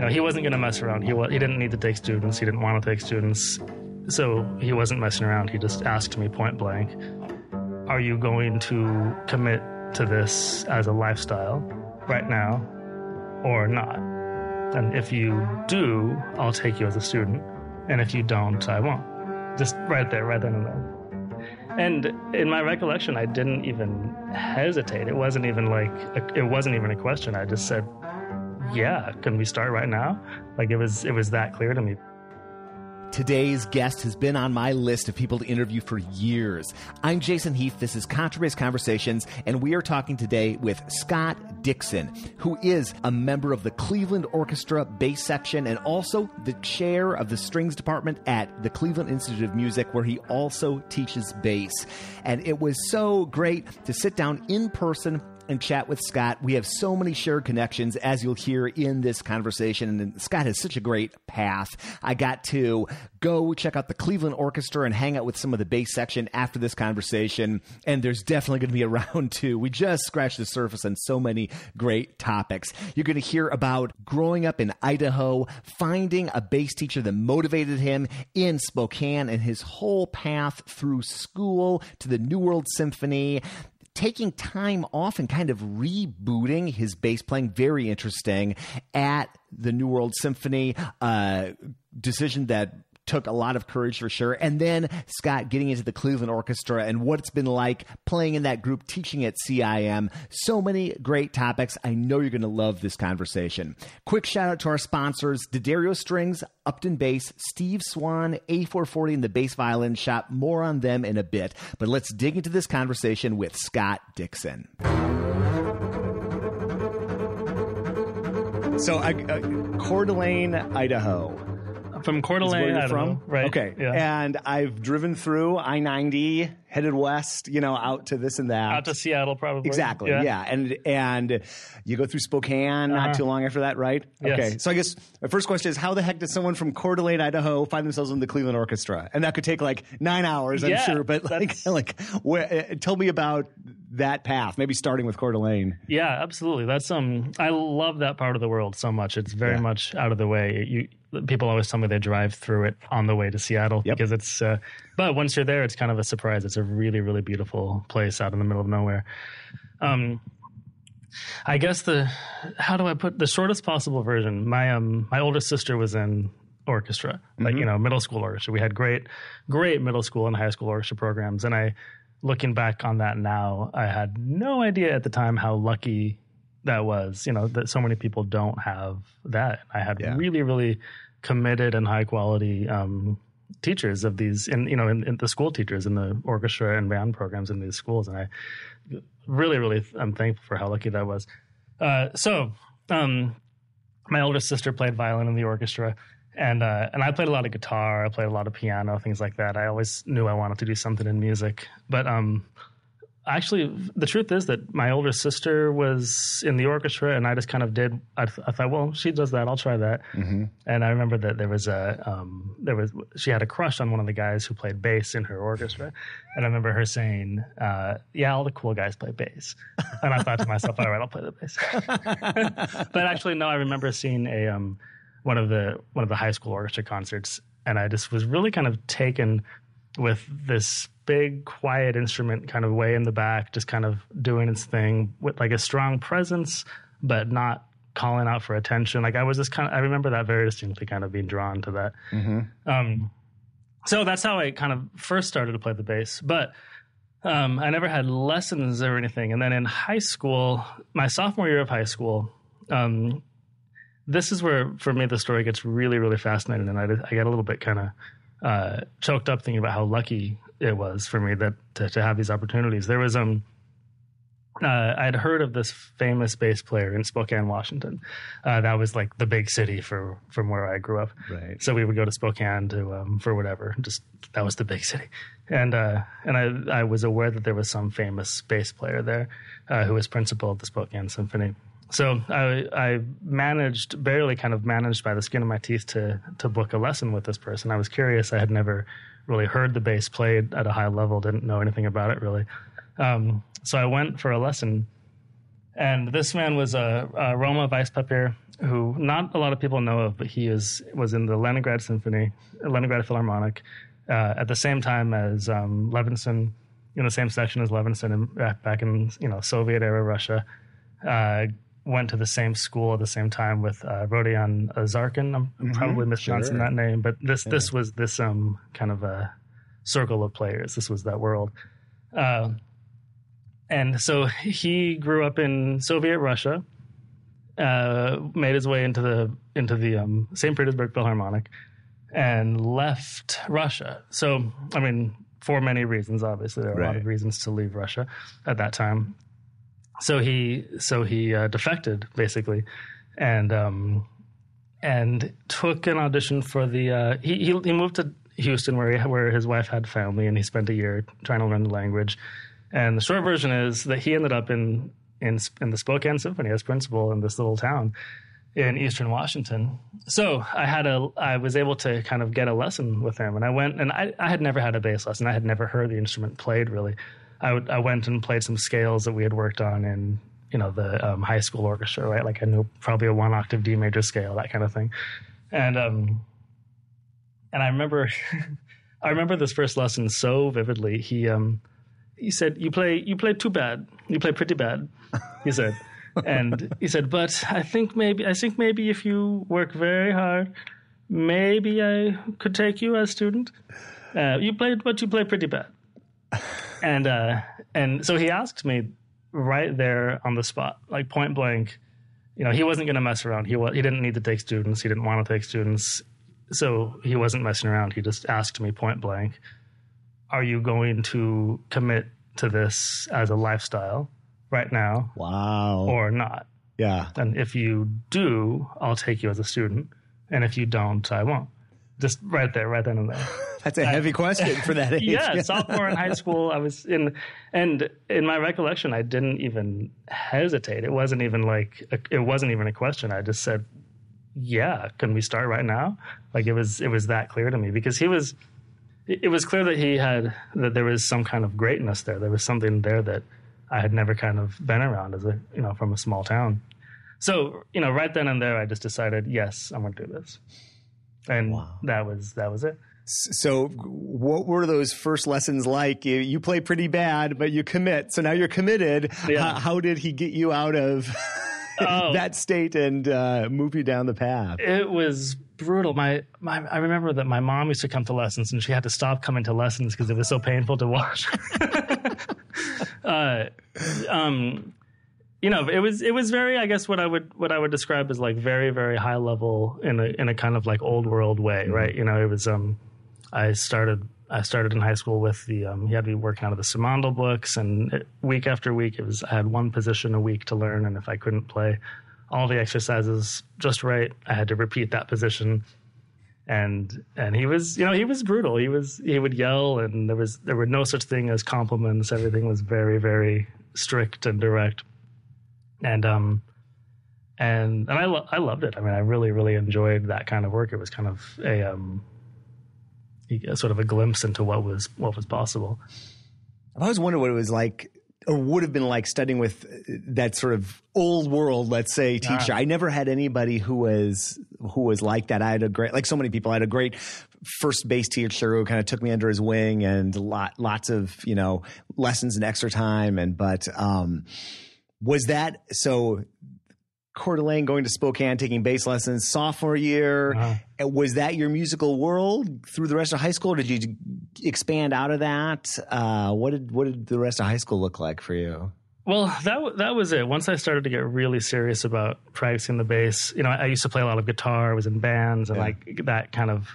he wasn't going to mess around. He didn't need to take students. He didn't want to take students. So he wasn't messing around. He just asked me point blank, are you going to commit to this as a lifestyle right now or not? And if you do, I'll take you as a student. And if you don't, I won't. Just right there, right then and there. And in my recollection, I didn't even hesitate. It wasn't even a question. I just said, yeah, can we start right now? Like it was that clear to me. Today's guest has been on my list of people to interview for years. I'm Jason Heath. This is Contrabass Conversations, and we are talking today with Scott Dixon, who is a member of the Cleveland Orchestra bass section and also the chair of the strings department at the Cleveland Institute of Music, where he also teaches bass. And it was so great to sit down in person and chat with Scott. We have so many shared connections, as you'll hear in this conversation. And Scott has such a great path. I got to go check out the Cleveland Orchestra and hang out with some of the bass section after this conversation. And there's definitely going to be a round two. We just scratched the surface on so many great topics. You're going to hear about growing up in Idaho, finding a bass teacher that motivated him in Spokane, and his whole path through school to the New World Symphony, taking time off and kind of rebooting his bass playing. Very interesting at the New World Symphony. Decision that took a lot of courage for sure. And then Scott getting into the Cleveland Orchestra and what it's been like playing in that group, teaching at CIM. So many great topics. I know you're going to love this conversation. Quick shout out to our sponsors, D'Addario Strings, Upton Bass, Steve Swan, A440, and the Bass Violin Shop. More on them in a bit. But let's dig into this conversation with Scott Dixon. So, Coeur d'Alene, Idaho. From Coeur d'Alene, Idaho. From? Right. Okay. Yeah. And I've driven through I-90, headed west, out to this and that. Out to Seattle, probably. Exactly. Yeah. And you go through Spokane not too long after that, right? Yes. Okay. So I guess my first question is, how the heck does someone from Coeur d'Alene, Idaho find themselves in the Cleveland Orchestra? And that could take like 9 hours, I'm sure. But tell me about that path, maybe starting with Coeur d'Alene. Yeah, absolutely. That's I love that part of the world so much. It's very much out of the way. People always tell me they drive through it on the way to Seattle because it's. But once you're there, it's kind of a surprise. It's a really, really beautiful place out in the middle of nowhere. I guess how do I put the shortest possible version? My oldest sister was in orchestra, middle school orchestra. We had great middle school and high school orchestra programs, and looking back on that now, I had no idea at the time how lucky that was, that so many people don't have that. I had really, really committed and high quality teachers of these, in the school teachers in the orchestra and band programs in these schools. And I really, really, I'm thankful for how lucky that was. So my older sister played violin in the orchestra. And I played a lot of guitar. I played a lot of piano, things like that. I always knew I wanted to do something in music. But actually, the truth is that my older sister was in the orchestra, and I just kind of did. I thought, well, she does that, I'll try that. Mm-hmm. And I remember that she had a crush on one of the guys who played bass in her orchestra, and I remember her saying, "Yeah, all the cool guys play bass." And I thought to myself, all right, I'll play the bass. But actually, no, I remember seeing one of the high school orchestra concerts, and I just was really kind of taken with this big, quiet instrument kind of way in the back, just kind of doing its thing with like a strong presence, but not calling out for attention. Like I was just I remember that very distinctly, kind of being drawn to that. Mm-hmm. So that's how I kind of first started to play the bass, but I never had lessons or anything. And then in high school, my sophomore year of high school, this is where, for me, the story gets really, really fascinating, and I get a little bit kind of choked up thinking about how lucky it was for me to have these opportunities. There was I'd heard of this famous bass player in Spokane, Washington. That was like the big city from where I grew up. Right. So we would go to Spokane for whatever. Just that was the big city, and I was aware that there was some famous bass player there who was principal of the Spokane Symphony. So I barely managed by the skin of my teeth to book a lesson with this person. I was curious. I had never really heard the bass played at a high level, didn't know anything about it really. So I went for a lesson, And this man was a Roma vice papier who not a lot of people know of, but he was in the Leningrad Symphony, Leningrad Philharmonic, at the same time as Levinson, in the same section as Levinson back in Soviet era Russia. Went to the same school at the same time with Rodion Zarkin. I'm probably mispronouncing that name, but this was this kind of a circle of players. This was that world. And so he grew up in Soviet Russia, made his way into the St. Petersburg Philharmonic, and left Russia. So, I mean, for many reasons, obviously. There are a lot of reasons to leave Russia at that time. So he defected, basically, and took an audition for the he moved to Houston where his wife had family, and he spent a year trying to learn the language. And the short version is that he ended up in the Spokane Symphony as principal in this little town in Eastern Washington. So I was able to kind of get a lesson with him, and I went, and I had never had a bass lesson. I had never heard the instrument played really. I went and played some scales that we had worked on in the high school orchestra, right? Like I knew probably a 1 octave D major scale, that kind of thing, and I remember I remember this first lesson so vividly. He said, "You play too bad. You play pretty bad," he said. And he said, "But I think maybe if you work very hard, maybe I could take you as a student. You play pretty bad." And so he asked me right there on the spot, like point blank. He wasn't going to mess around. He didn't need to take students. He didn't want to take students. So he wasn't messing around. He just asked me point blank, "Are you going to commit to this as a lifestyle right now? Wow. Or not?" Yeah. "And if you do, I'll take you as a student. And if you don't, I won't." Just right there, right then and there. That's a heavy question for that age. Yeah, sophomore in high school, I was in, and in my recollection, I didn't even hesitate. It wasn't even a question. I just said, "Yeah, can we start right now?" Like it was that clear to me, because it was clear that that there was some kind of greatness there. There was something there that I had never kind of been around from a small town. So, right then and there, I just decided, yes, I'm going to do this. And that was it. So what were those first lessons like? You play pretty bad, but you commit. So now you're committed. Yeah. How did he get you out of that state and move you down the path? It was brutal. I remember that my mom used to come to lessons, and she had to stop coming to lessons because it was so painful to watch. It was very, I guess what I would describe as like very, very high level in a kind of like old world way, right? It was I started in high school with he had me working out of the Simondl books, and week after week I had one position a week to learn, and if I couldn't play all the exercises just right, I had to repeat that position. And he was brutal. He would yell, and there were no such thing as compliments. Everything was very, very strict and direct. And I loved it. I mean, I really, really enjoyed that kind of work. It was kind of a sort of a glimpse into what was possible. I've always wondered what it was like, or would have been like, studying with that sort of old world, let's say, teacher. I never had anybody who was like that. I had like so many people, I had a great first bass teacher who kind of took me under his wing, and lots of, lessons and extra time. But was that so? Coeur d'Alene, going to Spokane, taking bass lessons sophomore year. Was that your musical world through the rest of high school? Or did you expand out of that? What did the rest of high school look like for you? Well, that was it. Once I started to get really serious about practicing the bass, I used to play a lot of guitar. I was in bands, and like that kind of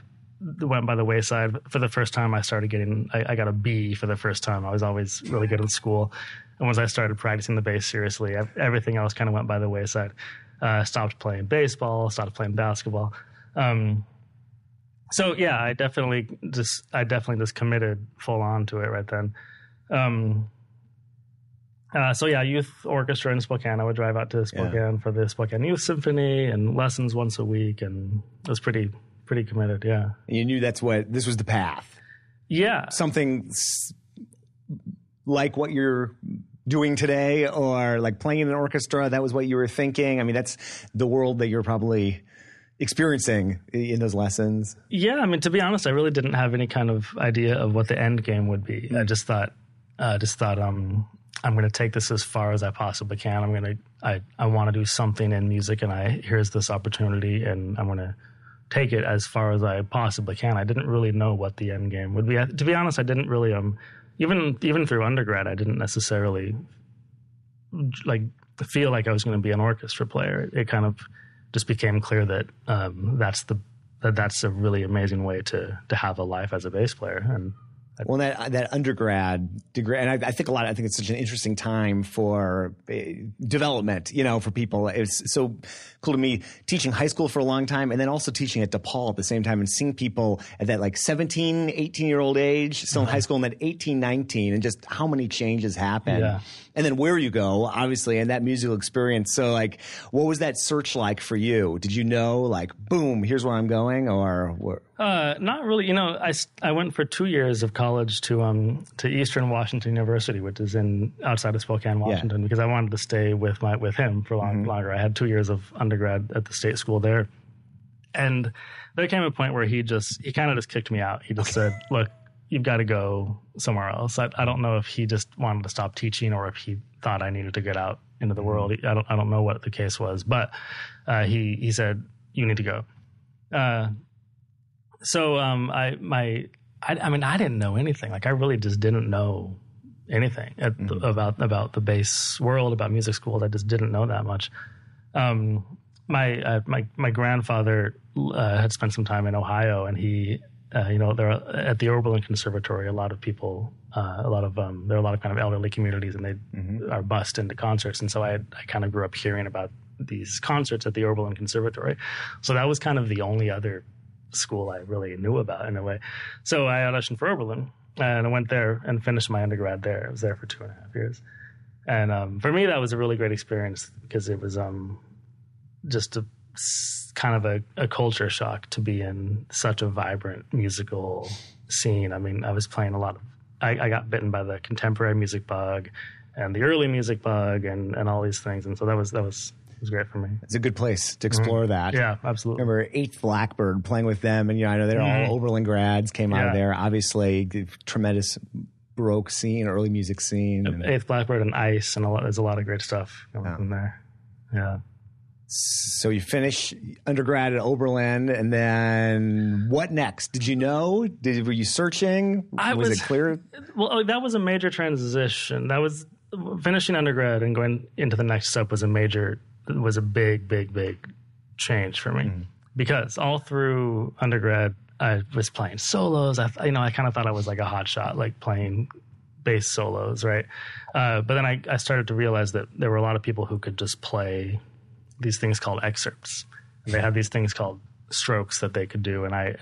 went by the wayside. For the first time, I got a B for the first time. I was always really good in school. And once I started practicing the bass seriously, everything else kind of went by the wayside. Stopped playing baseball, stopped playing basketball. So yeah, I definitely just committed full on to it right then. So yeah, youth orchestra in Spokane. I would drive out to Spokane for the Spokane Youth Symphony and lessons once a week, and I was pretty committed. Yeah, and you knew this was the path. Yeah, something like what you're doing today, or like playing in an orchestra? That was what you were thinking? I mean, that's the world that you're probably experiencing in those lessons. Yeah, I mean, to be honest, I really didn't have any kind of idea of what the end game would be. I just thought, I'm going to take this as far as I possibly can. I want to do something in music, and here's this opportunity, and I'm going to take it as far as I possibly can. I didn't really know what the end game would be. To be honest, I didn't really, even through undergrad, I didn't necessarily like feel like I was going to be an orchestra player. It kind of just became clear that that's a really amazing way to have a life as a bass player. And well, that undergrad degree, and I think it's such an interesting time for development, for people. It's so cool to me teaching high school for a long time, and then also teaching at DePaul at the same time, and seeing people at that like 17, 18-year-old age, still in high school, and then 18, 19, and just how many changes happen. Yeah. And then where you go, obviously, and that musical experience. So, like, what was that search like for you? Did you know, like, boom, here's where I'm going, or what? Not really. I went for 2 years of college to Eastern Washington University, which is outside of Spokane, Washington, because I wanted to stay with him for longer. I had 2 years of undergrad at the state school there, and there came a point where he kind of just kicked me out. He just said, "Look, you've got to go somewhere else." I don't know if he just wanted to stop teaching or if he thought I needed to get out into the world. I don't know what the case was, but he said, "You need to go." So I didn't know anything. Like, I really just didn't know anything about the bass world, about music school. I just didn't know that much. My grandfather had spent some time in Ohio, and he, there at the Oberlin Conservatory, there are a lot of kind of elderly communities, and they are bused into concerts. And so I kind of grew up hearing about these concerts at the Oberlin Conservatory. So that was kind of the only other school I really knew about in a way. So I auditioned for Oberlin, and I went there and finished my undergrad there. I was there for 2.5 years. And for me, that was a really great experience because it was just kind of a culture shock to be in such a vibrant musical scene. I mean, I was playing I got bitten by the contemporary music bug and the early music bug and all these things. And so that was great for me. It's a good place to explore that. Yeah, absolutely. I remember Eighth Blackbird playing with them, and I know they're all Oberlin grads, came out of there. Obviously, tremendous Baroque scene, early music scene. Eighth Blackbird and Ice, and there's a lot of great stuff coming from there. Yeah. So you finish undergrad at Oberlin, and then what next? Did you know? Were you searching? Was it clear? Well, that was a major transition. That was finishing undergrad and going into the next step was a big change for me because all through undergrad I was playing solos. I kind of thought I was like a hot shot, like playing bass solos, right? But then I started to realize that there were a lot of people who could just play these things called excerpts, and they had these things called strokes that they could do, and I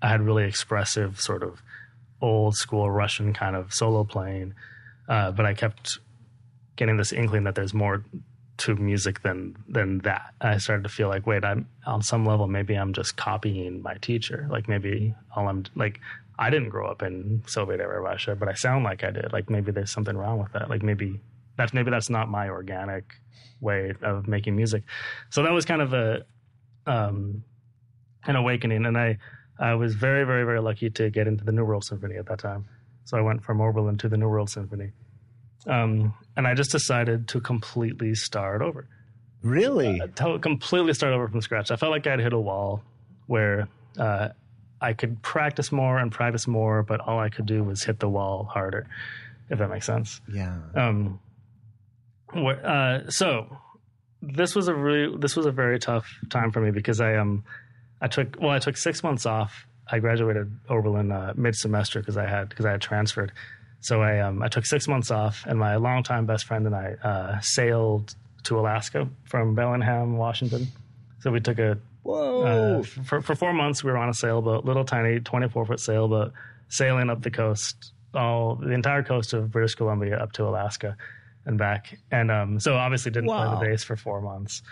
had really expressive sort of old school Russian kind of solo playing, but I kept getting this inkling that there's more to music than that. I started to feel like, wait, I'm on some level, maybe I'm just copying my teacher. Like maybe I didn't grow up in Soviet era Russia, but I sound like I did. Like maybe there's something wrong with that. Like maybe that's not my organic way of making music. So that was kind of an awakening. And I was very, very, very lucky to get into the New World Symphony at that time. So I went from Oberlin to the New World Symphony. And I just decided to completely start over. Really? To completely start over from scratch. I felt like I'd hit a wall where I could practice more and practice more, but all I could do was hit the wall harder, if that makes sense. Yeah. So this was a very tough time for me because I took 6 months off. I graduated Oberlin mid-semester because I had transferred. So I took 6 months off, and my longtime best friend and I sailed to Alaska from Bellingham, Washington. So we took for 4 months we were on a sailboat, little tiny 24-foot sailboat, sailing up the coast, the entire coast of British Columbia up to Alaska and back. And so obviously didn't play the bass for 4 months.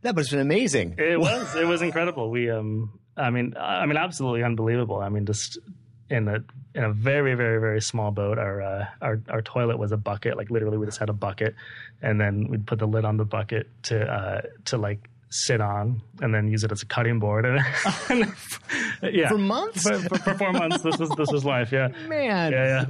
That must have been amazing. It was incredible. We absolutely unbelievable. I mean, just in a very, very, very small boat. Our toilet was a bucket. Like literally, we just had a bucket, and then we'd put the lid on the bucket to like sit on, and then use it as a cutting board. And yeah, for months. For 4 months, this was life. Yeah, man. Yeah.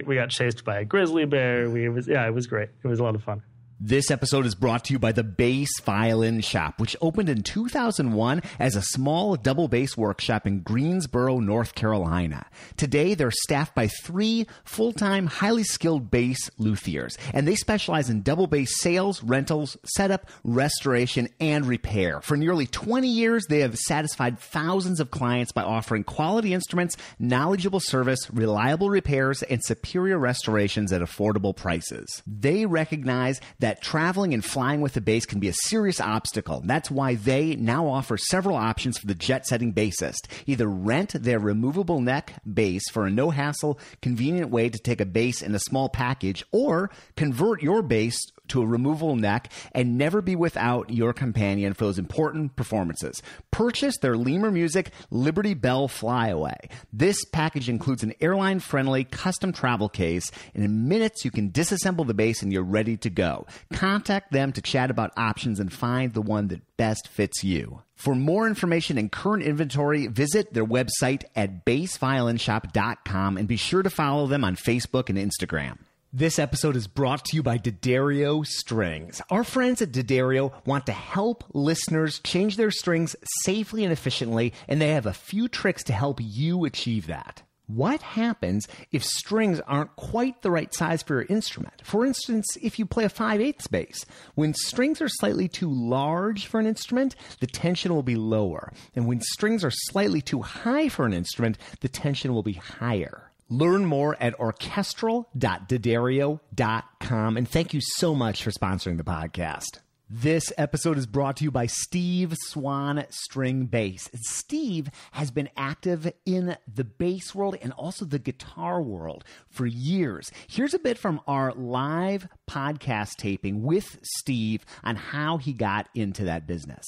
We got chased by a grizzly bear. It was great. It was a lot of fun. This episode is brought to you by the Bass Violin Shop, which opened in 2001 as a small double bass workshop in Greensboro, North Carolina. Today, they're staffed by 3 full-time, highly skilled bass luthiers, and they specialize in double bass sales, rentals, setup, restoration, and repair. For nearly 20 years, they have satisfied thousands of clients by offering quality instruments, knowledgeable service, reliable repairs, and superior restorations at affordable prices. They recognize that traveling and flying with the bass can be a serious obstacle. That's why they now offer several options for the jet-setting bassist. Either rent their removable neck bass for a no-hassle, convenient way to take a bass in a small package, or convert your bass to a removable neck and never be without your companion for those important performances. Purchase their Lemur Music Liberty Bell Flyaway. This package includes an airline-friendly custom travel case, and in minutes you can disassemble the bass and you're ready to go. Contact them to chat about options and find the one that best fits you. For more information and current inventory, visit their website at bassviolinshop.com and be sure to follow them on Facebook and Instagram. This episode is brought to you by D'Addario Strings. Our friends at D'Addario want to help listeners change their strings safely and efficiently, and they have a few tricks to help you achieve that. What happens if strings aren't quite the right size for your instrument? For instance, if you play a 5/8 bass, when strings are slightly too large for an instrument, the tension will be lower. And when strings are slightly too high for an instrument, the tension will be higher. Learn more at orchestral.daddario.com. And thank you so much for sponsoring the podcast. This episode is brought to you by Steve Swan String Bass. Steve has been active in the bass world and also the guitar world for years. Here's a bit from our live podcast taping with Steve on how he got into that business.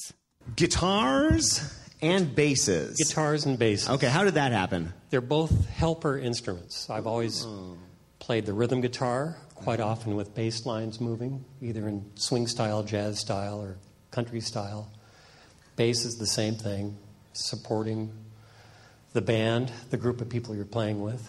Guitars and basses. Guitars and basses. Okay, how did that happen? They're both helper instruments. I've always played the rhythm guitar, quite often with bass lines moving, either in swing style, jazz style, or country style. Bass is the same thing, supporting the band, the group of people you're playing with.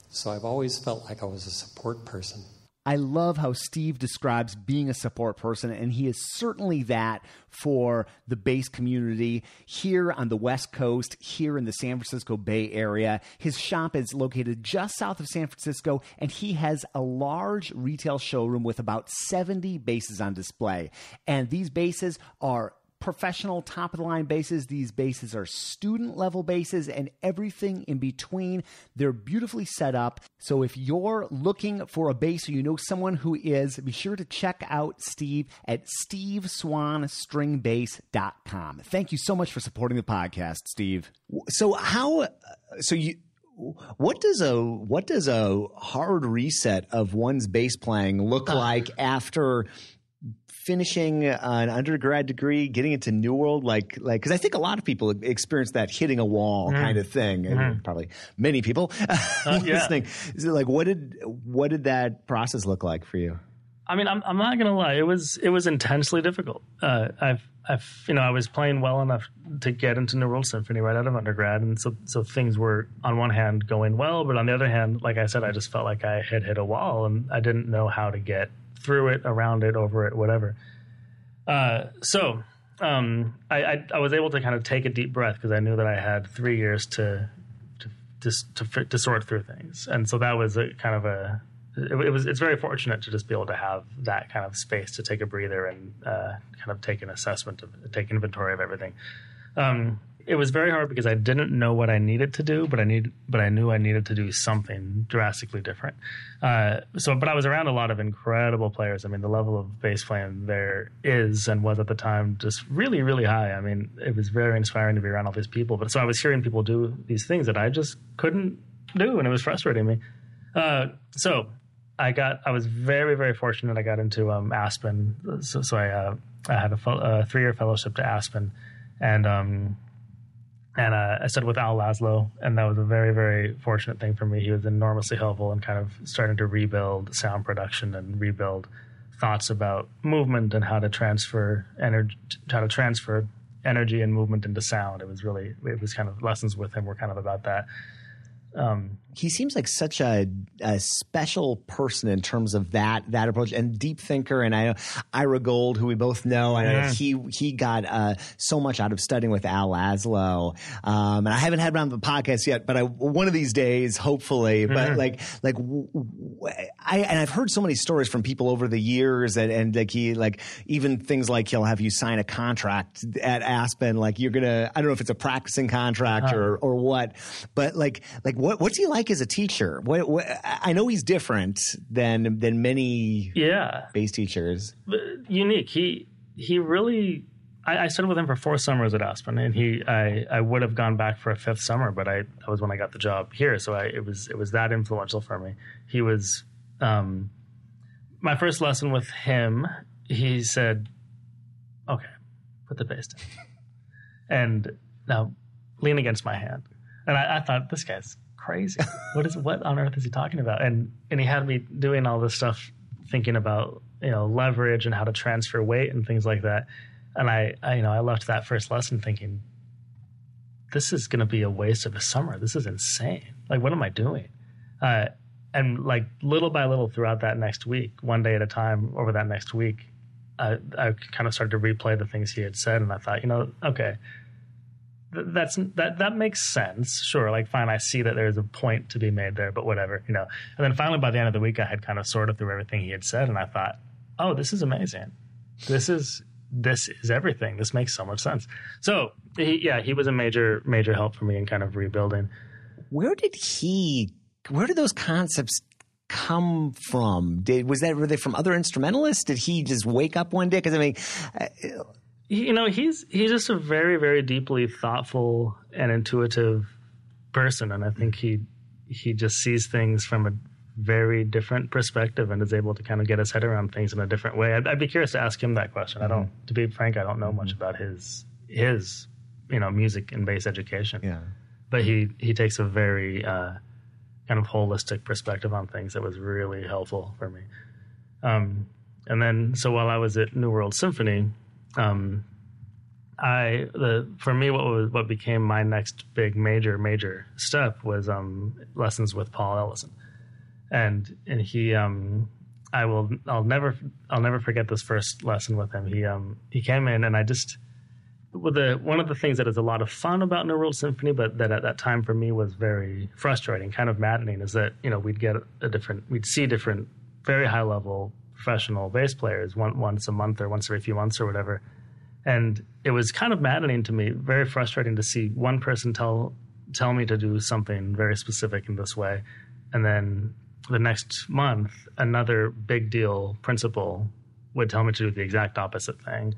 So I've always felt like I was a support person. I love how Steve describes being a support person, and he is certainly that for the bass community here on the West Coast, here in the San Francisco Bay Area. His shop is located just south of San Francisco, and he has a large retail showroom with about 70 basses on display. And these basses are professional, top-of-the-line basses. These basses are student-level basses and everything in between. They're beautifully set up. So if you're looking for a bass or you know someone who is, be sure to check out Steve at steveswanstringbass.com. Thank you so much for supporting the podcast, Steve. What does a hard reset of one's bass playing look like after finishing an undergrad degree, getting into New World, because I think a lot of people experience that hitting a wall kind of thing, and probably many people listening. Is it like what did that process look like for you? I mean, I'm not gonna lie, it was intensely difficult. I was playing well enough to get into the World Symphony right out of undergrad, and so things were on one hand going well, but on the other hand, like I said, I just felt like I had hit a wall, and I didn't know how to get through it, around it, over it, whatever. I was able to kind of take a deep breath because I knew that I had 3 years to sort through things, and so that was it's very fortunate to just be able to have that kind of space to take a breather and kind of take inventory of everything. It was very hard because I didn't know what I needed to do, but I knew I needed to do something drastically different. But I was around a lot of incredible players. I mean, the level of bass playing there is and was at the time just really, really high. I mean, it was very inspiring to be around all these people. But so I was hearing people do these things that I just couldn't do, and it was frustrating me. So I was very, very fortunate. I got into Aspen. So I had a 3-year fellowship to Aspen, and And I studied with Al Laszlo, and that was a very, very fortunate thing for me. He was enormously helpful in kind of starting to rebuild sound production and rebuild thoughts about movement and how to transfer energy and movement into sound. It was kind of lessons with him were kind of about that. He seems like such a special person in terms of that approach, and deep thinker. And I know Ira Gold, who we both know, he got so much out of studying with Al Laszlo. And I haven't had him on the podcast yet, but one of these days, hopefully. But I've heard so many stories from people over the years, and even things like he'll have you sign a contract at Aspen, like you're gonna. I don't know if it's a practicing contract or what, but what's he like as a teacher? What, I know he's different than many bass teachers. Unique. He really. I studied with him for 4 summers at Aspen, and I would have gone back for a 5th summer, but that was when I got the job here. So it was that influential for me. He was my first lesson with him. He said, "Okay, put the bass down, and now lean against my hand." And I thought, this guy's crazy. What on earth is he talking about? And he had me doing all this stuff, thinking about leverage and how to transfer weight and things like that. And I left that first lesson thinking, this is going to be a waste of a summer. This is insane. Like, what am I doing? And like little by little throughout that next week, one day at a time over that next week, I kind of started to replay the things he had said, and I thought, okay. That makes sense. Sure. Like, fine. I see that there's a point to be made there, but whatever, And then finally by the end of the week, I had kind of sorted through everything he had said, and I thought, oh, this is amazing. This is everything. This makes so much sense. So he was a major, major help for me in kind of rebuilding. Where did those concepts come from? Were they from other instrumentalists? Did he just wake up one day? Because he's just a very, very deeply thoughtful and intuitive person, and I think he just sees things from a very different perspective and is able to kind of get his head around things in a different way. I'd be curious to ask him that question. To be frank, I don't know much about his music and bass education. Yeah, but he takes a very kind of holistic perspective on things that was really helpful for me. And then, so while I was at New World Symphony. For me, what became my next big major step was lessons with Paul Ellison, and he I'll never forget this first lesson with him. He came in, and I just one of the things that is a lot of fun about New World Symphony, but that at that time for me was very frustrating, kind of maddening, is that we'd see different very high level professional bass players once a month or once every few months or whatever. And it was kind of maddening to me, very frustrating to see one person tell me to do something very specific in this way. And then the next month, another big deal principal would tell me to do the exact opposite thing.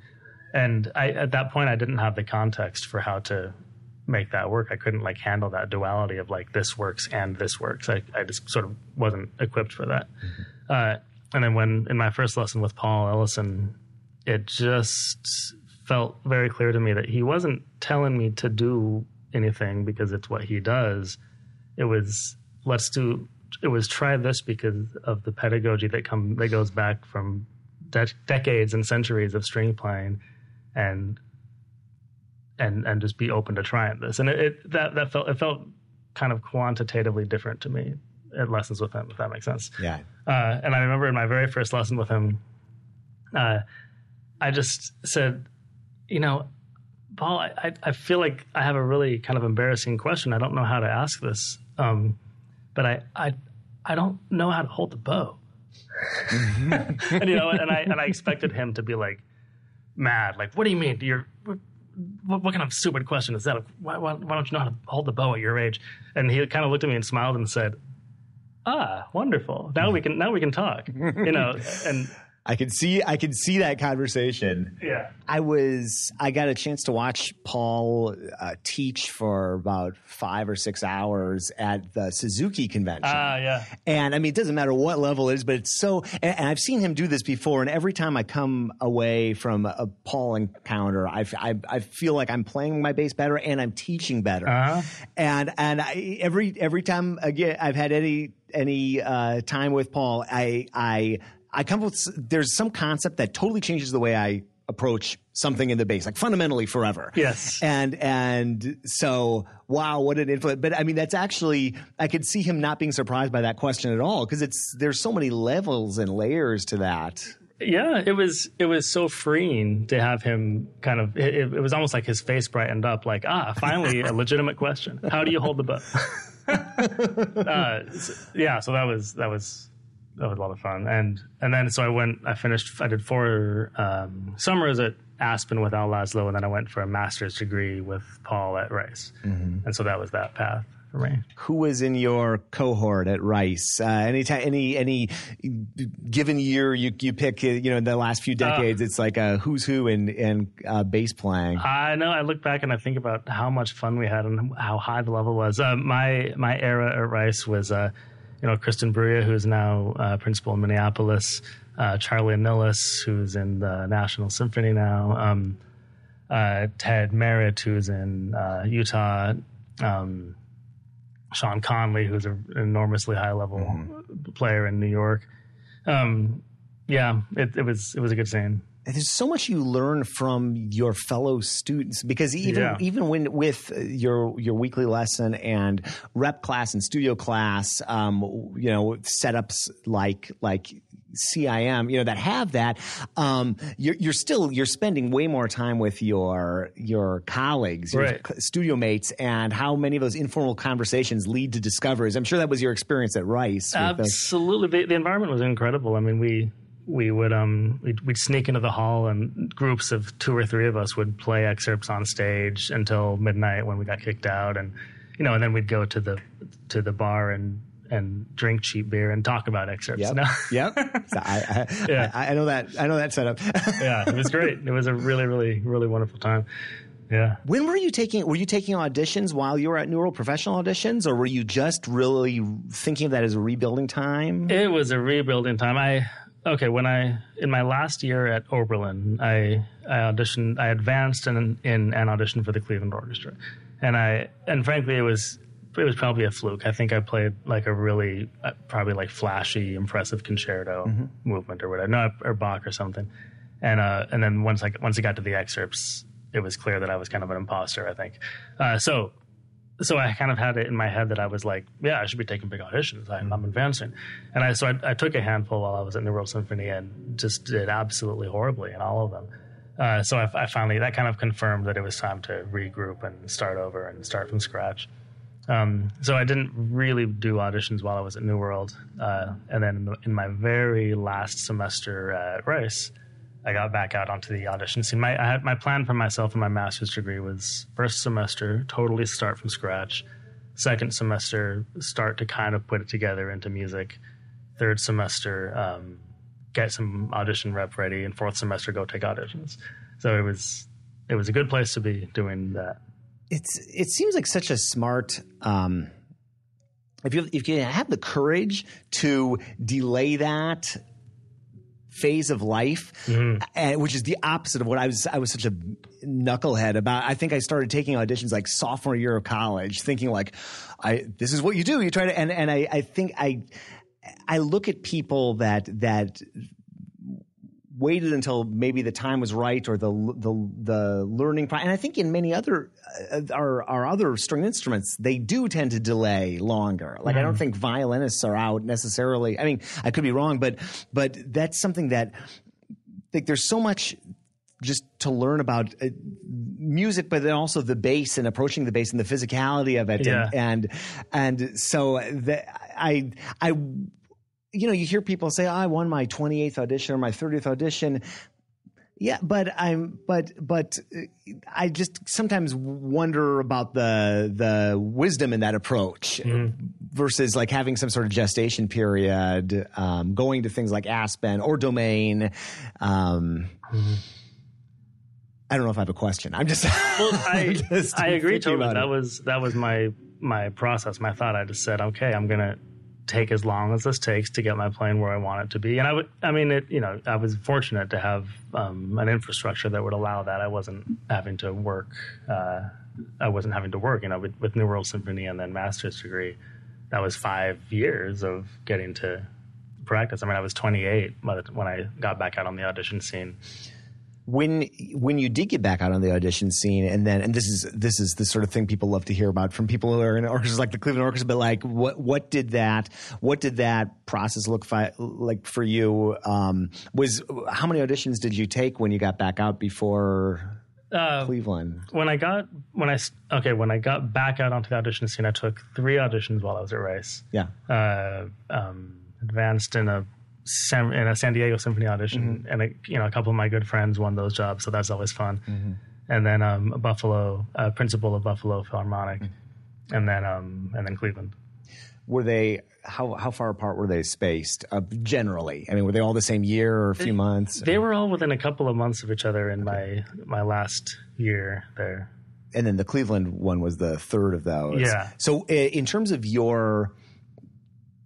And at that point, I didn't have the context for how to make that work. I couldn't handle that duality of this works and this works. I just sort of wasn't equipped for that. Mm-hmm. And then in my first lesson with Paul Ellison, it just felt very clear to me that he wasn't telling me to do anything because it's what he does. It was try this because of the pedagogy that goes back from decades and centuries of string playing, and just be open to trying this. And it felt kind of quantitatively different to me at lessons with him, if that makes sense. Yeah. And I remember in my very first lesson with him, I just said, Paul, I feel like I have a really kind of embarrassing question. I don't know how to ask this, but I don't know how to hold the bow. and I expected him to be mad, what do you mean? What kind of stupid question is that? Why don't you know how to hold the bow at your age? And he kind of looked at me and smiled and said, wonderful. Now we can talk. And I could see that conversation. Yeah. I got a chance to watch Paul teach for about 5 or 6 hours at the Suzuki convention. Yeah. And I mean, it doesn't matter what level it is, but it's so, and I've seen him do this before. And every time I come away from a Paul encounter, I feel like I'm playing my bass better and I'm teaching better. And every time again, I've had any time with Paul, I come up with, there's some concept that totally changes the way I approach something in the bass, like fundamentally forever. Yes. And so, wow, what an influence. But I mean, that's actually, I could see him not being surprised by that question at all, because there's so many levels and layers to that. Yeah, it was so freeing to have him kind of, it was almost like his face brightened up, like, finally a legitimate question. How do you hold the bow? So that was a lot of fun. And then so I did 4 summers at Aspen with Al Laszlo, and then I went for a master's degree with Paul at Rice. And so that was that path for me. Who was in your cohort at Rice? Any given year you pick, in the last few decades, it's like a who's who in bass playing. I know. I look back and I think about how much fun we had and how high the level was. My era at Rice was, Kristen Bruria, who's now principal in Minneapolis, Charlie Nillis, who's in the National Symphony now, Ted Merritt, who's in Utah, Sean Conley, who's an enormously high-level player in New York. It was a good scene. There's so much you learn from your fellow students, because even when with your weekly lesson and rep class and studio class, setups like CIM, that have that, you're spending way more time with your colleagues, your studio mates, and how many of those informal conversations lead to discoveries. I'm sure that was your experience at Rice. Absolutely, the environment was incredible. I mean, we'd sneak into the hall, and groups of 2 or 3 of us would play excerpts on stage until midnight when we got kicked out, and then we'd go to the bar and drink cheap beer and talk about excerpts. Yep. So I know that setup. Yeah, it was great. It was a really, really, really wonderful time. Yeah. When were you taking auditions while you were at New World, professional auditions, or were you just really thinking of that as a rebuilding time? It was a rebuilding time. In my last year at Oberlin, I auditioned. I advanced in an audition for the Cleveland Orchestra, and frankly, it was probably a fluke. I think I played like a really probably like flashy, impressive concerto movement or whatever, or Bach or something, and then once I got to the excerpts, it was clear that I was kind of an imposter, I think. So I kind of had it in my head that I was like, yeah, I should be taking big auditions. I'm advancing. And I took a handful while I was in the World Symphony and just did absolutely horribly in all of them. So I finally, that kind of confirmed that it was time to regroup and start over and start from scratch. So I didn't really do auditions while I was at New World. And then in my very last semester at Rice, I got back out onto the audition scene. My plan for myself in my master's degree was first semester, totally start from scratch. Second semester, start to kind of put it together into music. Third semester, get some audition rep ready. And fourth semester, go take auditions. So it was a good place to be doing that. It seems like such a smart, if you have the courage to delay that phase of life, which is the opposite of what I was such a knucklehead about. I think I started taking auditions like sophomore year of college, thinking like, this is what you do. You try to, and I think I look at people that waited until maybe the time was right or the learning, and I think in many other our other string instruments, they do tend to delay longer. Like I don't think violinists are out necessarily. I mean, I could be wrong, but that's something that like there's so much just to learn about music, but then also the bass and approaching the bass and the physicality of it, and so I. You hear people say, I won my 28th audition or my 30th audition. Yeah, but I just sometimes wonder about the wisdom in that approach versus like having some sort of gestation period, going to things like Aspen or Domain. I don't know if I have a question. I'm just I agree totally. That was my process, my thought. I just said, okay, I'm gonna take as long as this takes to get my plane where I want it to be. And I was fortunate to have an infrastructure that would allow that. I wasn't having to work. With New World Symphony and then master's degree. That was 5 years of getting to practice. I mean, I was 28 when I got back out on the audition scene. When you did get back out on the audition scene, and this is the sort of thing people love to hear about from people who are in orchestras like the Cleveland Orchestra, but like what did that process look like for you? How many auditions did you take when you got back out before Cleveland? When I got back out onto the audition scene, I took 3 auditions while I was at Rice. Yeah, advanced in a San Diego Symphony audition, and a couple of my good friends won those jobs, so that's always fun. And then principal of Buffalo Philharmonic, and then Cleveland. Were they how far apart were they spaced generally? I mean, were they all the same year or a few months? They were all within a couple of months of each other in my last year there. And then the Cleveland one was the third of those. Yeah. So in terms of your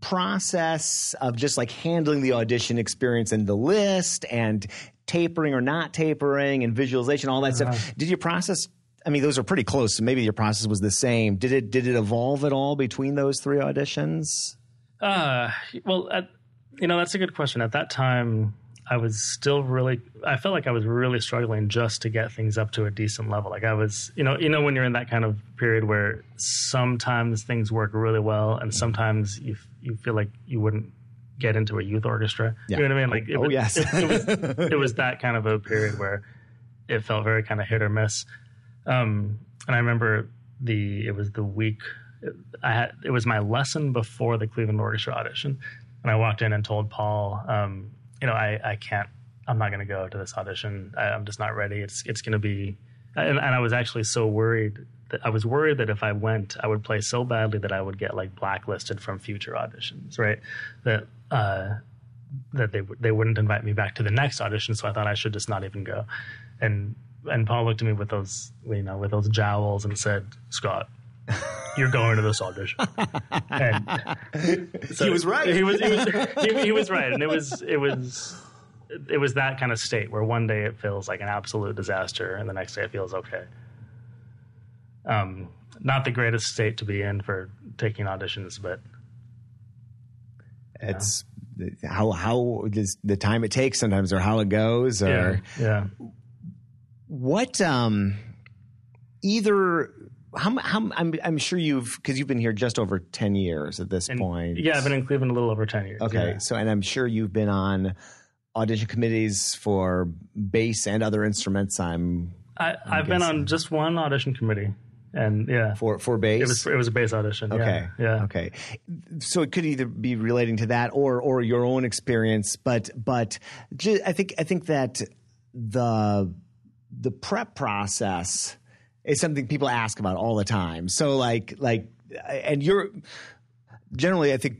process of just like handling the audition experience and the list and tapering or not tapering and visualization, all that stuff. Did your process, I mean, those are pretty close, so maybe your process was the same. Did it evolve at all between those 3 auditions? That's a good question. At that time, I felt like I was really struggling just to get things up to a decent level. Like I was, when you're in that kind of period where sometimes things work really well and sometimes you feel like you wouldn't get into a youth orchestra. Yeah. You know what I mean? Like it was that kind of a period where it felt very kind of hit or miss. And I remember it was my lesson before the Cleveland Orchestra audition. And I walked in and told Paul, I can't, I'm not going to go to this audition. I'm just not ready. It's going to be, and I was actually so worried that if I went, I would play so badly that I would get like blacklisted from future auditions, right? That they wouldn't invite me back to the next audition. So I thought I should just not even go. And Paul looked at me with those jowls and said, "Scott, you're going to this audition." And so he was right. He was right, and it was that kind of state where one day it feels like an absolute disaster, and the next day it feels okay. Not the greatest state to be in for taking auditions, but it's how is the time it takes sometimes, or how it goes, or what either. I'm sure because you've been here just over 10 years at this point. Yeah, I've been in Cleveland a little over 10 years. Okay, yeah. And I'm sure you've been on audition committees for bass and other instruments. I've been on just one audition committee, and for bass. It was a bass audition. Okay, yeah. Okay, so it could either be relating to that or your own experience, but I think that the prep process is something people ask about all the time. So and you're generally, I think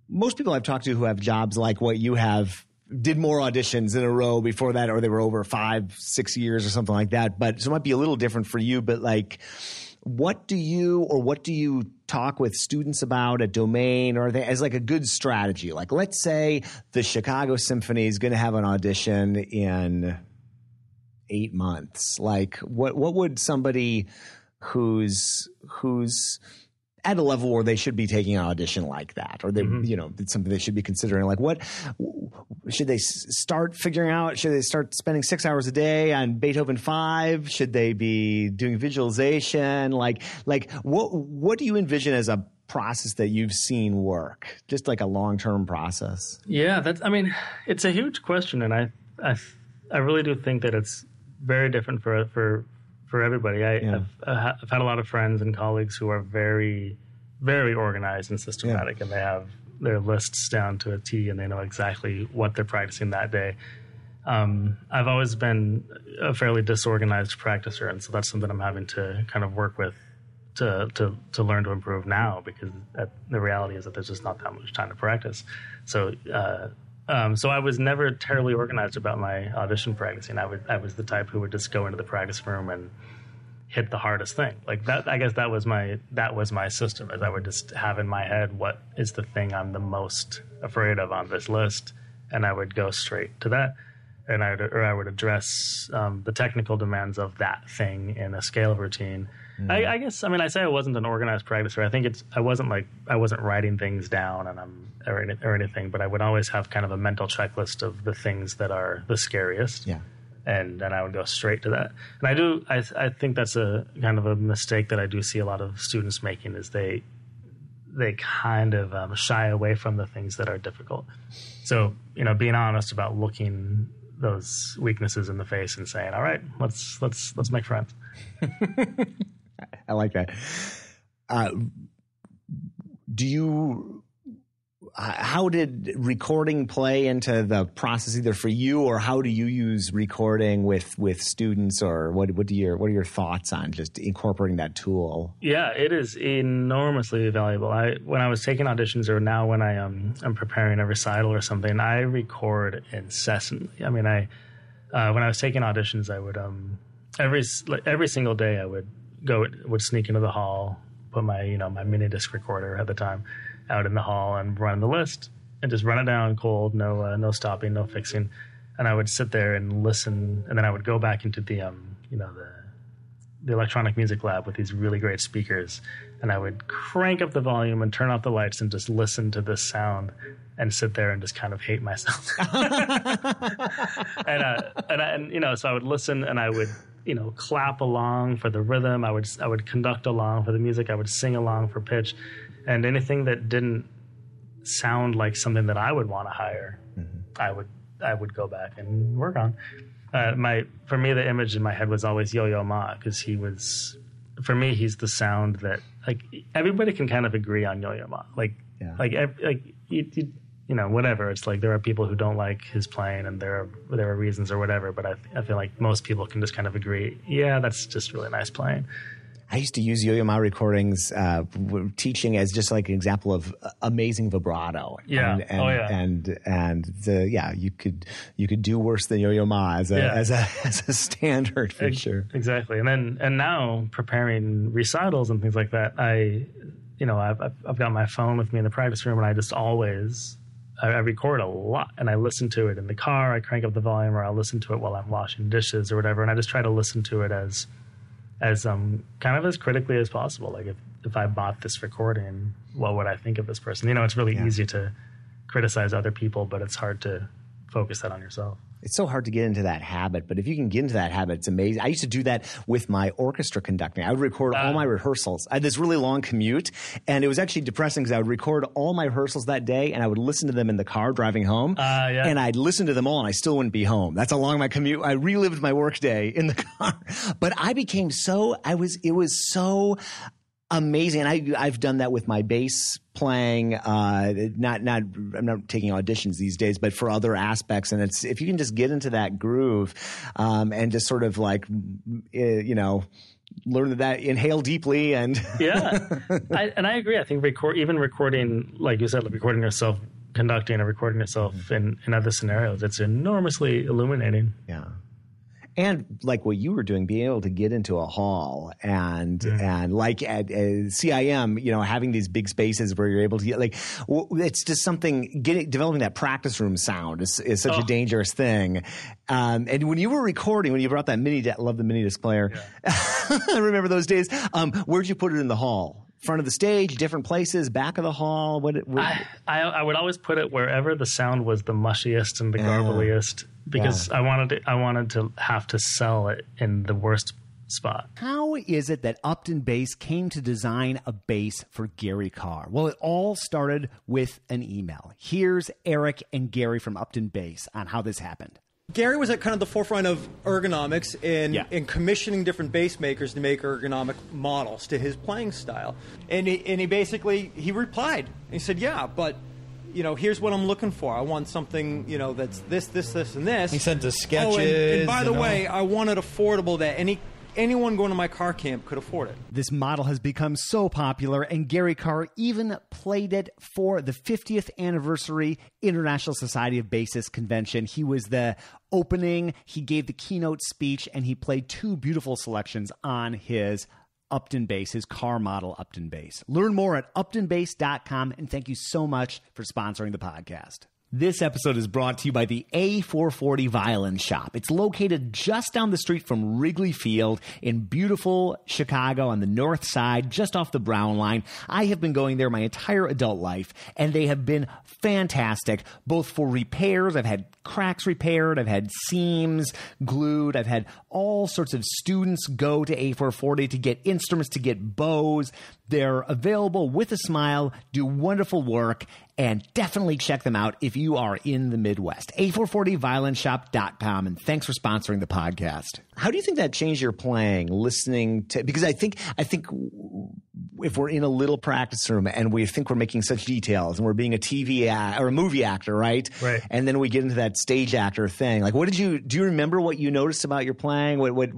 most people I've talked to who have jobs like what you have did more auditions in a row before that, or they were over 5-6 years or something like that. But so it might be a little different for you, but like, what do you talk with students about at Domain, or as like a good strategy? Like, let's say the Chicago Symphony is going to have an audition in 8 months. Like, what would somebody who's at a level where they should be taking an audition like that, or they, it's something they should be considering? Like, what should they start figuring out? Should they start spending 6 hours a day on Beethoven 5? Should they be doing visualization? Like what do you envision as a process that you've seen work? Just like a long-term process. Yeah, it's a huge question, and I really do think that it's very different for everybody. I've had a lot of friends and colleagues who are very, very organized and systematic, and they have their lists down to a T, and they know exactly what they're practicing that day. I've always been a fairly disorganized practicer, and so that's something I'm having to kind of work with to learn to improve now, because the reality is that there's just not that much time to practice. So so I was never terribly organized about my audition practicing. I was the type who would just go into the practice room and hit the hardest thing. Like that, I guess that was my system, as I would just have in my head what is the thing I'm the most afraid of on this list, and I would go straight to that. And I would address the technical demands of that thing in a scale routine. I guess, I mean, I say I wasn't an organized practicer. I think I wasn't writing things down or anything, but I would always have kind of a mental checklist of the things that are the scariest. Yeah. And then I would go straight to that. And I think that's a kind of a mistake that I do see a lot of students making, is they kind of shy away from the things that are difficult. So, being honest about looking those weaknesses in the face and saying, all right, let's make friends. I like that. How did recording play into the process, either for you, or how do you use recording with students, or what are your thoughts on just incorporating that tool? Yeah, it is enormously valuable. When I was taking auditions, or now when I'm preparing a recital or something, I record incessantly. I mean, when I was taking auditions, I would every single day I would sneak into the hall, put my my mini disc recorder at the time out in the hall, and run the list and just run it down cold, no stopping, no fixing. And I would sit there and listen, and then I would go back into the electronic music lab with these really great speakers, and I would crank up the volume and turn off the lights and just listen to this sound and sit there and just kind of hate myself. So I would listen, and I would clap along for the rhythm. I would conduct along for the music. I would sing along for pitch. And anything that didn't sound like something that I would want to hire, I would go back and work on. For me, the image in my head was always Yo-Yo Ma, because he's the sound that, like, everybody can kind of agree on Yo-Yo Ma. Whatever. It's like there are people who don't like his playing, and there are reasons or whatever. But I feel like most people can just kind of agree, yeah, that's just really nice playing. I used to use Yo-Yo Ma recordings teaching as just like an example of amazing vibrato. Yeah. You could do worse than Yo-Yo Ma as a standard for sure. Exactly. And now preparing recitals and things like that, I've got my phone with me in the practice room, and I just always I record a lot, and I listen to it in the car. I crank up the volume, or I'll listen to it while I'm washing dishes or whatever, and I just try to listen to it as kind of as critically as possible. Like if I bought this recording, what would I think of this person? It's really easy to criticize other people, but it's hard to focus that on yourself. It's so hard to get into that habit, but if you can get into that habit, it's amazing. I used to do that with my orchestra conducting. I would record all my rehearsals. I had this really long commute, and it was actually depressing because I would record all my rehearsals that day, and I would listen to them in the car driving home, and I'd listen to them all, and I still wouldn't be home. That's how long my commute. I relived my work day in the car. But it was so amazing. And I've done that with my bass playing. I'm not taking auditions these days, but for other aspects. And it's, if you can just get into that groove, and just sort of like, learn that, inhale deeply, and I agree. I think recording, like you said, recording yourself conducting or recording yourself in other scenarios, it's enormously illuminating. Yeah. And like what you were doing, being able to get into a hall and like at CIM, having these big spaces where you're able to get it's just something. Developing that practice room sound is such a dangerous thing. And when you were recording, when you brought that love the mini disc player, I remember those days. Where'd you put it in the hall? Front of the stage, different places, back of the hall? I would always put it wherever the sound was the mushiest and the garbliest, because I wanted to have to sell it in the worst spot. How is it that Upton Bass came to design a bass for Gary Carr? Well, it all started with an email. Here's Eric and Gary from Upton Bass on how this happened. Gary was at kind of the forefront of ergonomics in commissioning different bass makers to make ergonomic models to his playing style. And he basically replied. He said, yeah, but here's what I'm looking for. I want something, that's this, and this. He sent us sketches. And by the way, I want it affordable that anyone going to my Carr camp could afford it. This model has become so popular, and Gary Carr even played it for the 50th anniversary International Society of Bassists convention. He was the opening, he gave the keynote speech, and he played 2 beautiful selections on his Upton bass, his Carr model Upton bass. Learn more at uptonbass.com, and thank you so much for sponsoring the podcast. This episode is brought to you by the A440 Violin Shop. It's located just down the street from Wrigley Field in beautiful Chicago on the north side, just off the Brown line. I have been going there my entire adult life, and they have been fantastic, both for repairs. I've had cracks repaired. I've had seams glued. I've had all sorts of students go to A440 to get instruments, to get bows. They're available with a smile, do wonderful work, and definitely check them out if you are in the Midwest. A440violinshop.com, and thanks for sponsoring the podcast. How do you think that changed your playing, listening to, because I think if we're in a little practice room and we think we're making such details and we're being a TV or a movie actor, right? Right. And then we get into that stage actor thing. Like, do you remember what you noticed about your playing? What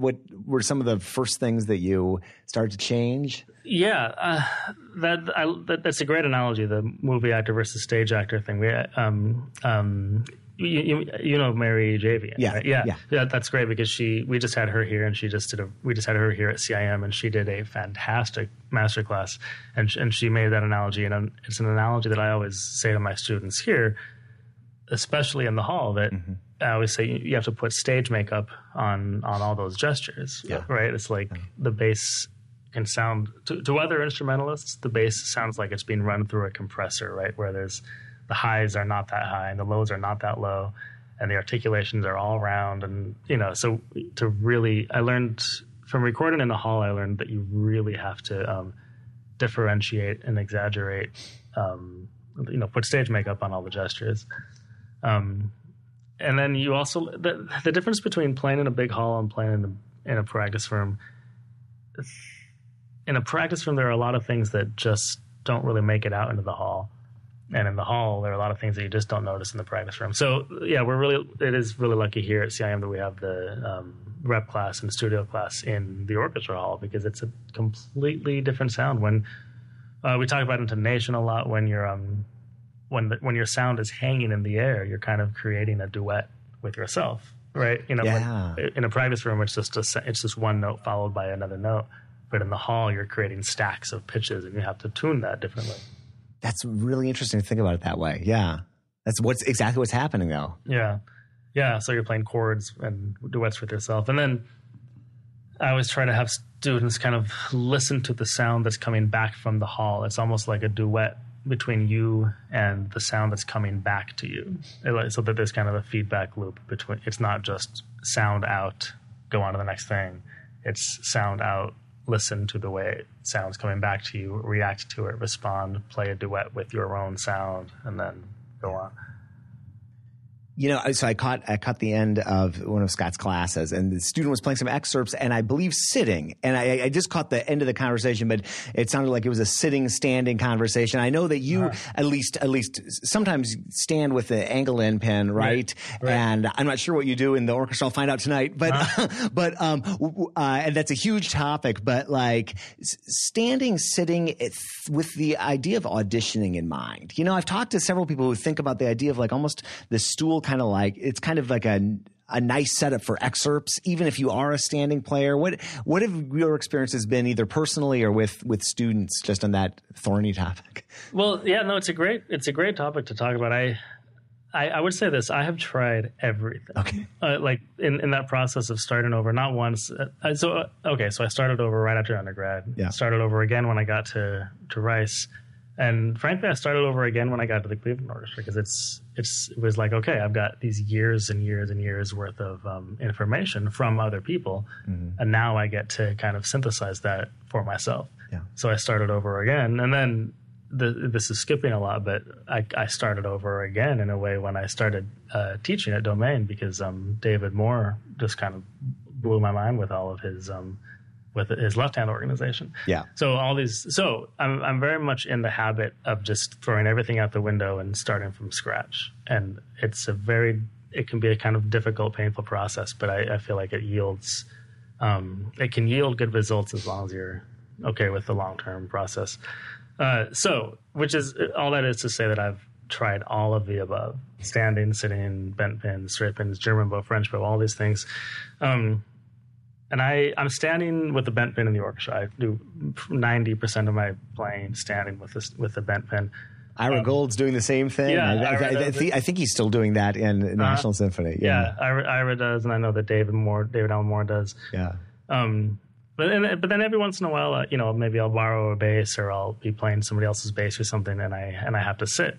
were some of the first things that you started to change? Yeah, that's a great analogy, the movie actor versus stage actor thing. You know Mary Javian, yeah, right? Yeah, that's great because we just had her here, and we just had her here at CIM, and she did a fantastic masterclass, and she made that analogy, and it's an analogy that I always say to my students here, especially in the hall, that I always say you have to put stage makeup on all those gestures, right? It's like the bass can sound to other instrumentalists, the bass sounds like it's being run through a compressor, right? Where the highs are not that high and the lows are not that low, and the articulations are all round. And so I learned from recording in the hall, I learned that you really have to differentiate and exaggerate, put stage makeup on all the gestures. And then you also the difference between playing in a big hall and playing in a practice room. In a practice room, there are a lot of things that just don't really make it out into the hall. And in the hall, there are a lot of things that you just don't notice in the practice room. So, yeah, it is really lucky here at CIM that we have the rep class and studio class in the orchestra hall, because it's a completely different sound. When we talk about intonation a lot, when you're when your sound is hanging in the air, you're kind of creating a duet with yourself, right? In a practice room, it's just one note followed by another note. But in the hall, you're creating stacks of pitches, and you have to tune that differently. That's really interesting to think about it that way. Yeah. That's exactly what's happening, though. Yeah. Yeah, so you're playing chords and duets with yourself. And then I always try to have students kind of listen to the sound that's coming back from the hall. It's almost like a duet between you and the sound that's coming back to you. So that there's kind of a feedback loop between. It's not just sound out, go on to the next thing. It's sound out, listen to the way it sounds coming back to you, react to it, respond, play a duet with your own sound, and then go on. So I caught the end of one of Scott's classes, and the student was playing some excerpts, and I believe sitting. And I just caught the end of the conversation, but it sounded like it was a sitting, standing conversation. I know that you at least sometimes stand with the angle end pen, right? And I'm not sure what you do in the orchestra. I'll find out tonight. But and that's a huge topic. But like standing, sitting, with the idea of auditioning in mind. I've talked to several people who think about the idea of like almost the stool. It's kind of like a nice setup for excerpts, even if you are a standing player. What have your experiences been, either personally or with students, just on that thorny topic? Well, yeah, no, it's a great topic to talk about. I would say this: I have tried everything. Okay, like in that process of starting over, not once. So I started over right after undergrad. Yeah. Started over again when I got to Rice. And frankly, I started over again when I got to the Cleveland Orchestra, because it was like, okay, I've got these years and years and years worth of information from other people, and now I get to kind of synthesize that for myself. Yeah. So I started over again, and then this is skipping a lot, but I started over again in a way when I started teaching at Domain, because David Moore just kind of blew my mind with all of his with his left hand organization. Yeah. So I'm very much in the habit of just throwing everything out the window and starting from scratch. And it can be a kind of difficult, painful process, but I feel like it can yield good results as long as you're okay with the long-term process. Which is all that is to say that I've tried all of the above: standing, sitting, bent pins, straight pins, German bow, French bow, all these things. And I'm standing with the bent pin in the orchestra. I do 90% of my playing standing with the bent pin. Ira Gold's doing the same thing. Yeah, I think he's still doing that in National Symphony. Yeah, Ira does, and I know that David Allen Moore does. Yeah. But then every once in a while, maybe I'll borrow a bass, or I'll be playing somebody else's bass or something, and I have to sit.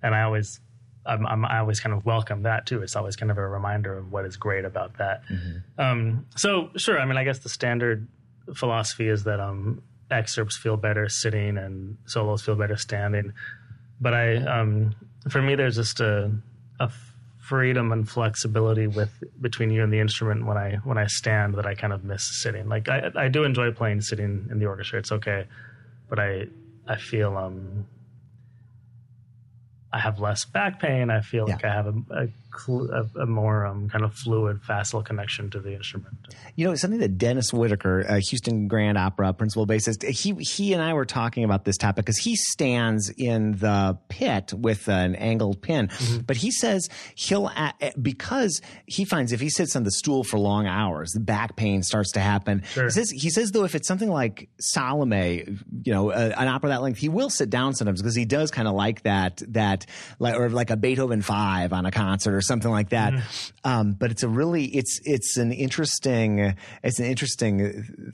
And I always kind of welcome that too. It's always kind of a reminder of what is great about that. Mm-hmm. So sure, I mean, I guess the standard philosophy is that excerpts feel better sitting and solos feel better standing. But for me, there's just a freedom and flexibility between you and the instrument when I stand that I kind of miss sitting. Like I do enjoy playing sitting in the orchestra. It's okay, but I feel I have less back pain. I feel like I have a more kind of fluid, facile connection to the instrument. Something that Dennis Whitaker, Houston Grand Opera principal bassist, he and I were talking about this topic because he stands in the pit with an angled pin. Mm-hmm. But he says because he finds if he sits on the stool for long hours, the back pain starts to happen. Sure. He says, though, if it's something like Salome, an opera that length, he will sit down sometimes because he does kind of like that or like a Beethoven 5 on a concert or something like that. Mm-hmm. But it's an interesting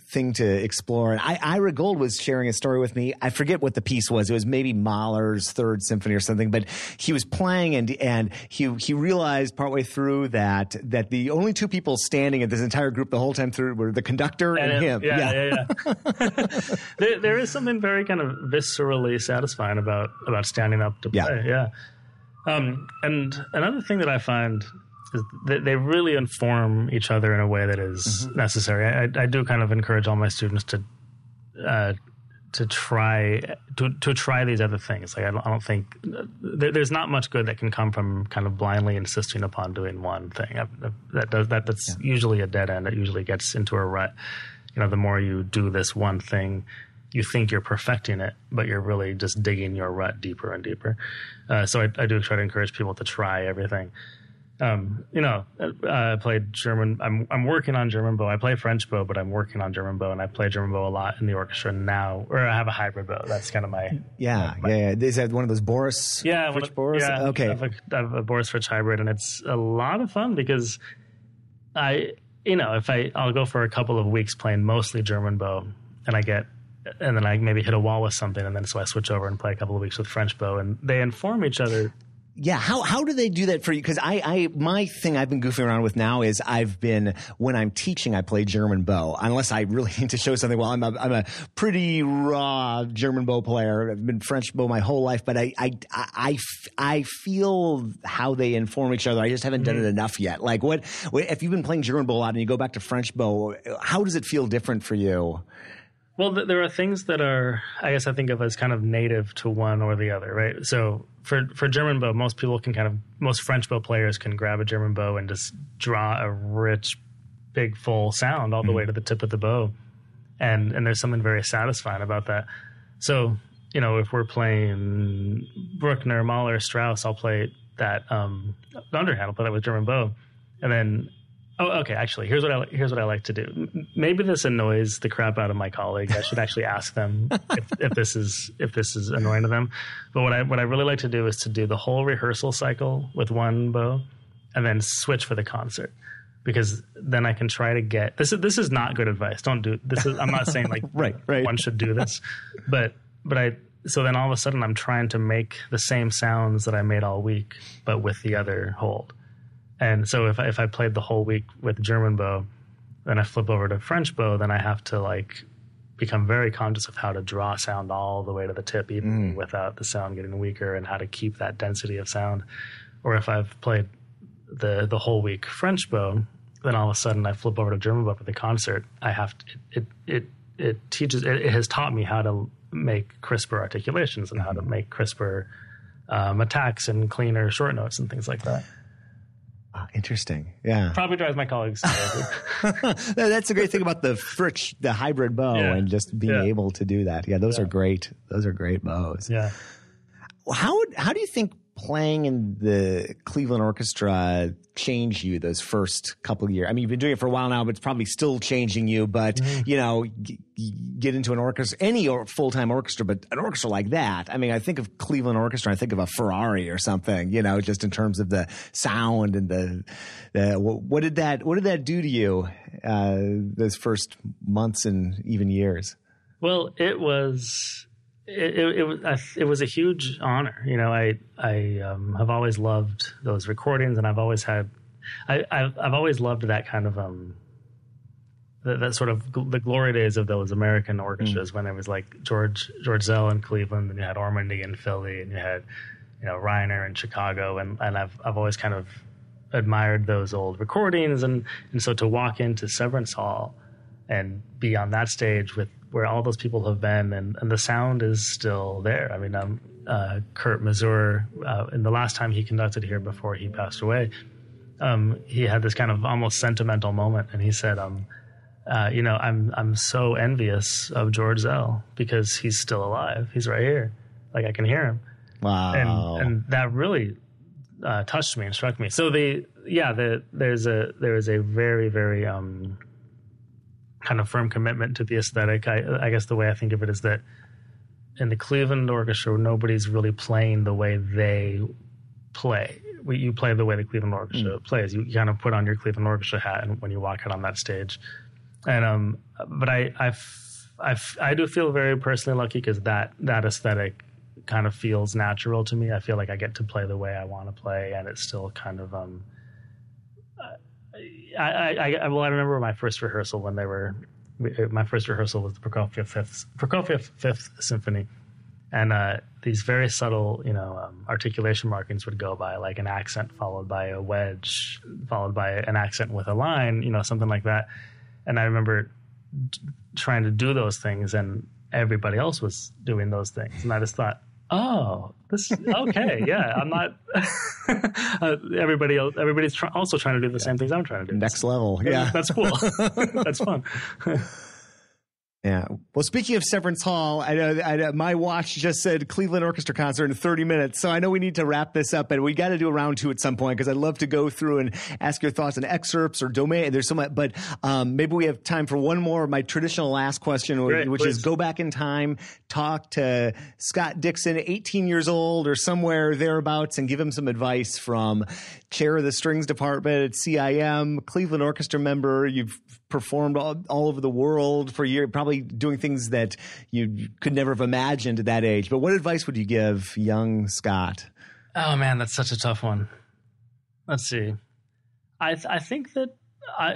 thing to explore. And Ira Gold was sharing a story with me. I forget what the piece was. It was maybe Mahler's Third Symphony or something, but he was playing and he realized partway through that the only two people standing at this entire group the whole time through were the conductor and him. Yeah. There is something very kind of viscerally satisfying about standing up to play. Yeah. And another thing that I find is that they really inform each other in a way that is necessary. I do kind of encourage all my students to try these other things. Like I don't think there's not much good that can come from kind of blindly insisting upon doing one thing. That's usually a dead end. It usually gets into a rut. The more you do this one thing, you think you're perfecting it, but you're really just digging your rut deeper and deeper. So I do try to encourage people to try everything. I played German. I'm working on German bow. I play French bow, but I'm working on German bow, and I play German bow a lot in the orchestra now. Or I have a hybrid bow. That's kind of my Is that one of those Boris? Yeah, Fritsch Boris. Yeah, okay. I have a Boris Fritsch hybrid, and it's a lot of fun because I'll go for a couple of weeks playing mostly German bow, and then I maybe hit a wall with something, and then so I switch over and play a couple of weeks with French bow, and they inform each other. Yeah, how do they do that for you? Because my thing I've been goofing around with now is when I'm teaching, I play German bow, unless I really need to show something. Well, I'm a pretty raw German bow player. I've been French bow my whole life, but I feel how they inform each other. I just haven't done it enough yet. Like what if you've been playing German bow a lot and you go back to French bow, how does it feel different for you? Well, there are things that are, I guess I think of as kind of native to one or the other, right? So for German bow, most French bow players can grab a German bow and just draw a rich, big, full sound all the way to the tip of the bow. And there's something very satisfying about that. So, if we're playing Bruckner, Mahler, Strauss, I'll play that underhand. I'll play that with German bow. And then okay. Actually, here's what I like to do. Maybe this annoys the crap out of my colleagues. I should actually ask them if this is annoying to them. But what I really like to do is to do the whole rehearsal cycle with one bow, and then switch for the concert, because then I can try to get this. This is not good advice. Don't do this. I'm not saying like right. One should do this, but so then all of a sudden I'm trying to make the same sounds that I made all week, but with the other hold. And so if I played the whole week with German bow, then I flip over to French bow, then I have to become very conscious of how to draw sound all the way to the tip, even without the sound getting weaker, and how to keep that density of sound. Or if I've played the whole week French bow, then all of a sudden I flip over to German book with the concert. I have to, it has taught me how to make crisper articulations and how to make crisper attacks and cleaner short notes and things like that. Interesting. Yeah. Probably drives my colleagues crazy. That's the great thing about the hybrid bow and just being able to do that. Yeah, those are great. Those are great bows. Yeah. How do you think playing in the Cleveland Orchestra changed you those first couple of years? I mean, you've been doing it for a while now, but it's probably still changing you. But, you know, get into an orchestra, any full-time orchestra, but an orchestra like that. I mean, I think of Cleveland Orchestra, I think of a Ferrari or something, you know, just in terms of the sound and what did that do to you those first months and even years? Well, it was a huge honor. You know, I have always loved those recordings, and I've always loved that kind of that sort of the glory days of those American orchestras when there was like George Zell in Cleveland, and you had Ormandy in Philly, and you had, you know, Reiner in Chicago, and I've always kind of admired those old recordings, and so to walk into Severance Hall and be on that stage with where all those people have been, and the sound is still there. I mean, Kurt Mazur, in the last time he conducted here before he passed away, he had this kind of almost sentimental moment, and he said, you know, I'm so envious of George Zell because he's still alive. He's right here. Like, I can hear him. Wow. And that really touched me and struck me. So there is a very, very kind of firm commitment to the aesthetic. I guess the way I think of it is that in the Cleveland Orchestra, nobody's really playing the way they play. You play the way the Cleveland Orchestra plays. You kind of put on your Cleveland Orchestra hat and when you walk out on that stage. And but I do feel very personally lucky because that aesthetic kind of feels natural to me. I feel like I get to play the way I want to play, and it's still kind of I remember my first rehearsal my first rehearsal was the Prokofiev Fifth Symphony, and these very subtle, you know, articulation markings would go by, like an accent followed by a wedge, followed by an accent with a line, you know, something like that. And I remember trying to do those things, and everybody else was doing those things, and I just thought, oh, this okay, yeah. I'm not. Everybody's also trying to do the same things I'm trying to do. Next level, yeah. That's cool. That's fun. Yeah. Well, speaking of Severance Hall, I know my watch just said Cleveland Orchestra concert in 30 minutes. So I know we need to wrap this up, and we got to do a round two at some point because I'd love to go through and ask your thoughts on excerpts or domain. There's so much, but maybe we have time for one more. My traditional last question, which is go back in time, talk to Scott Dixon, 18 years old or somewhere thereabouts, and give him some advice from chair of the strings department at CIM, Cleveland Orchestra member. You've performed all over the world for years, probably doing things that you could never have imagined at that age. But what advice would you give young Scott? Oh man, that's such a tough one. Let's see. I think that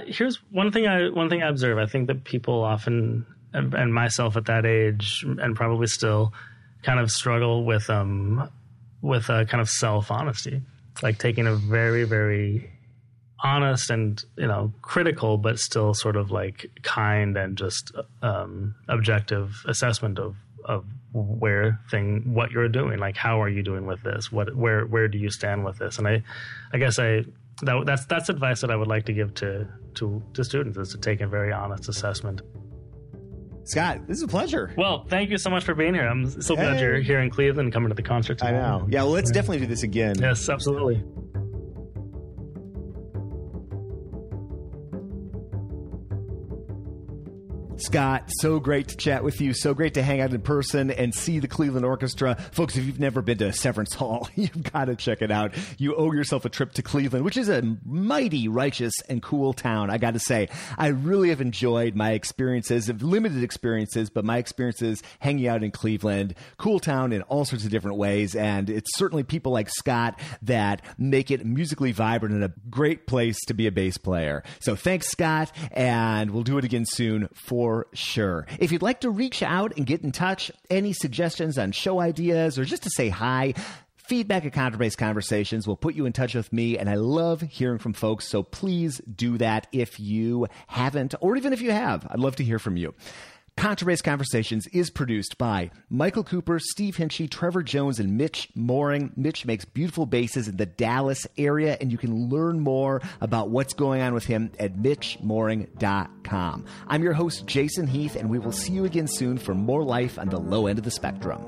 here's one thing I observe. I think that people often, and myself at that age, and probably still, kind of struggle with kind of self-honesty, like taking a very, very honest and, you know, critical, but still sort of like kind and just objective assessment of what you're doing. Like, how are you doing with this? Where do you stand with this? And I guess that's advice that I would like to give to students, is to take a very honest assessment. Scott, this is a pleasure. Well, thank you so much for being here. I'm so glad you're here in Cleveland and coming to the concert today. I know. Yeah, well, let's definitely do this again. Yes, absolutely. Scott, so great to chat with you. So great to hang out in person and see the Cleveland Orchestra. Folks, if you've never been to Severance Hall, you've got to check it out. You owe yourself a trip to Cleveland, which is a mighty righteous and cool town. I got to say, I really have enjoyed my experiences, limited experiences, but my experiences hanging out in Cleveland. Cool town in all sorts of different ways. And it's certainly people like Scott that make it musically vibrant and a great place to be a bass player. So thanks, Scott. And we'll do it again soon for sure. If you'd like to reach out and get in touch, any suggestions on show ideas or just to say hi, Feedback at Contrabass Conversations will put you in touch with me, and I love hearing from folks, so please do that if you haven't, or even if you have. I'd love to hear from you. Contrabass Conversations is produced by Michael Cooper, Steve Hinchy, Trevor Jones, and Mitch Mooring. Mitch makes beautiful basses in the Dallas area, and you can learn more about what's going on with him at mitchmooring.com. I'm your host, Jason Heath, and we will see you again soon for more life on the low end of the spectrum.